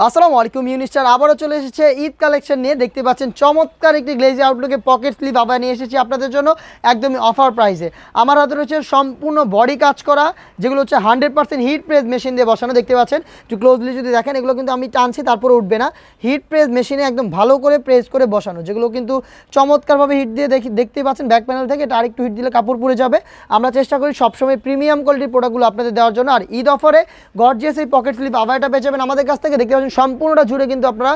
আসসালামু আলাইকুম ইউনিস্টার আবারও চলে এসেছে ঈদ কালেকশন নিয়ে। দেখতে পাচ্ছেন চমৎকার একটি গ্লেজি আউটলুকে পকেট স্লিভ আবার নিয়ে এসেছি আপনাদের জন্য একদমই অফার প্রাইসে। আমার হাতে রয়েছে সম্পূর্ণ বডি কাজ করা, যেগুলো হচ্ছে 100% হিট প্রেস মেশিন দিয়ে বসানো। দেখতে পাচ্ছেন একটু ক্লোজলি যদি দেখেন, এগুলো কিন্তু আমি টানছি তারপরে উঠবে না, হিট প্রেস মেশিনে একদম ভালো করে প্রেস করে বসানো, যেগুলো কিন্তু চমৎকারভাবে হিট দিয়ে দেখতে পাচ্ছেন ব্যাক প্যানেল থেকে। এটা আরেকটু হিট দিলে কাপড় পুড়ে যাবে। আমরা চেষ্টা করি সবসময় প্রিমিয়াম কোয়ালিটির প্রোডাক্টগুলো আপনাদের দেওয়ার জন্য। আর ঈদ অফারে গর্জিয়াস এই পকেট স্লিভ আবারটা পেয়ে যাবেন আমাদের কাছ থেকে। দেখতে পাচ্ছেন সম্পূর্ণটা জুড়ে কিন্তু আপনারা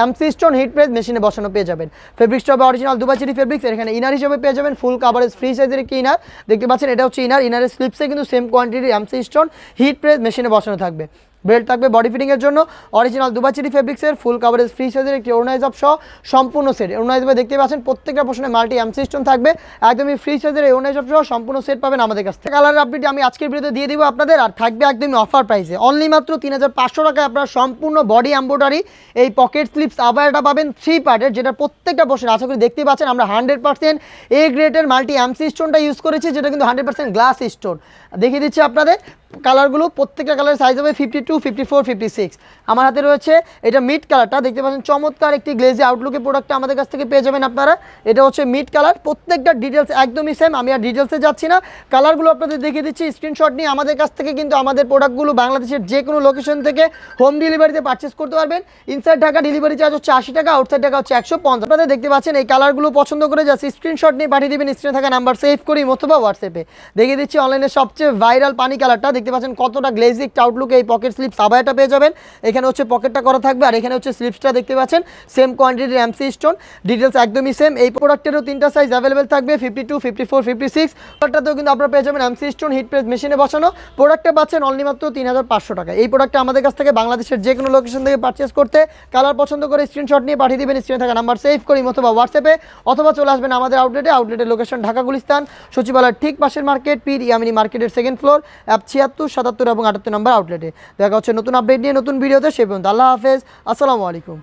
এমসি স্টোন হিট প্রেস মেশিনে বসানো পেয়ে যাবেন। ফেব্রিক্সটা হবে অরিজিনাল দুবাই চেরি ফেব্রিক্স। এখানে ইনার হিসেবে পেয়ে যাবেন ফুল কাভারেজ ফ্রি সাইজের একটি ইনার। দেখতে পাচ্ছেন এটা হচ্ছে ইনার, ইনারের স্লিপসে কিন্তু সেম কোয়ান্টিটির এমসি স্টোন হিট প্রেস মেশিনে বসানো থাকবে। বেল্ট থাকবে বডি ফিটিংয়ের জন্য অরিজিনাল দুবাই চেরি ফেব্রিক্সের ফুল কাভারেজ ফ্রি সাইজের একটি ওড়নাইজ অফ সহ সম্পূর্ণ সেট। ওড়নাইজ দেখতে পাচ্ছেন প্রত্যেকটা পোর্শনে মাল্টি এমসি স্টোন থাকবে, একদমই ফ্রি সাইজের এই ওড়নাইজ অফ সহ সম্পূর্ণ সেট পাবেন আমাদের কাছ থেকে। কালারের আপডেট আমি আজকের ভিডিওতে দিয়ে দিব আপনাদের, আর থাকবে একদমই অফার প্রাইসে অনলি মাত্র 3500 টাকায় আপনারা সম্পূর্ণ বডি এমব্রয়ডারি এই পকেট স্লিপস আবারটা পাবেন 3 পার্টের, যেটা প্রত্যেকটা পোর্শনে আশা করি দেখতে পাচ্ছেন আমরা 100% এ গ্রেডের মাল্টি এমসি স্টোনটা ইউজ করেছি, যেটা কিন্তু 100% গ্লাস স্টোন। দেখিয়ে দিচ্ছি আপনাদের কালারগুলো। প্রত্যেকটা কালারের সাইজ হবে 52, 54, 56। আমার হাতে রয়েছে এটা মিড কালারটা, দেখতে পাচ্ছেন চমৎকার একটি গ্লেজি আউটলুকের প্রোডাক্টটা আমাদের কাছ থেকে পেয়ে যাবেন আপনারা। এটা হচ্ছে মিড কালার, প্রত্যেকটা ডিটেলস একদমই সেম। আমি আর ডিটেলসে যাচ্ছি না, কালারগুলো আপনাদের দেখিয়ে দিচ্ছি। স্ক্রিনশট নিয়ে আমাদের কাছ থেকে কিন্তু আমাদের প্রোডাক্টগুলো বাংলাদেশের যে কোনো লোকেশন থেকে হোম ডেলিভারিতে পারচেস করতে পারবেন। ইনসাইড ঢাকা ডেলিভারি চার্জ হচ্ছে 80 টাকা, আউটসাইড টাকা হচ্ছে 150। আপনাদের দেখতে পাচ্ছেন এই কালারগুলো পছন্দ করে জাস্ট স্ক্রিনশট নিয়ে পাঠিয়ে দেবেন স্ক্রিনে থাকা নাম্বার সেভ করি অথবা হোয়াটসঅ্যাপে। দেখিয়ে দিচ্ছি অনলাইনে সবচেয়ে ভাইরাল পানি কালারটা। দেখতে পাচ্ছেন কতটা গ্লেজি আউটলুক এই পকেট স্লিপ সাবায়াটা পেয়ে যাবেন। এখানে হচ্ছে পকেটটা করা থাকবে, আর এখানে হচ্ছে স্লিপসটা দেখতে পাচ্ছেন সেম কোয়ান্টিটির এমসি স্টোন, ডিটেলস একদমই সেম। এই প্রোডাক্টেরও 3টা সাইজ অ্যাভেলেবেল থাকবে 52, 54, 56। প্রোডাক্টটাতেও কিন্তু আপনারা পেয়ে যাবেন এমসি স্টোন হিট প্রেস মেশিনে বসানো। প্রোডাক্টটা পাচ্ছেন অনলি মাত্র 3500 টাকা। এই প্রোডাক্টটা আমাদের কাছ থেকে বাংলাদেশের যে কোনো লোকেশন থেকে পারচেস করতে কালার পছন্দ করে স্ক্রিনশট নিয়ে পাঠিয়ে দেবেন স্ক্রিনে থাকা নাম্বার সেভ করি অথবা হোয়াটসঅ্যাপে, অথবা চলে আসবেন আমাদের আউটলেটের লোকেশন ঢাকা গুলিস্তান সচিবালয়ের ঠিক পাশের মার্কেট, পীর ইয়ামিনী মার্কেটের সেকেন্ড ফ্লোর, অ্যাপ 76, 77 এবং 78 নম্বর আউটলেটে। দেখা হচ্ছে নতুন আপডেট নিয়ে নতুন ভিডিওতে। সে পর্যন্ত আল্লাহ হাফেজ, আসসালামু আলাইকুম।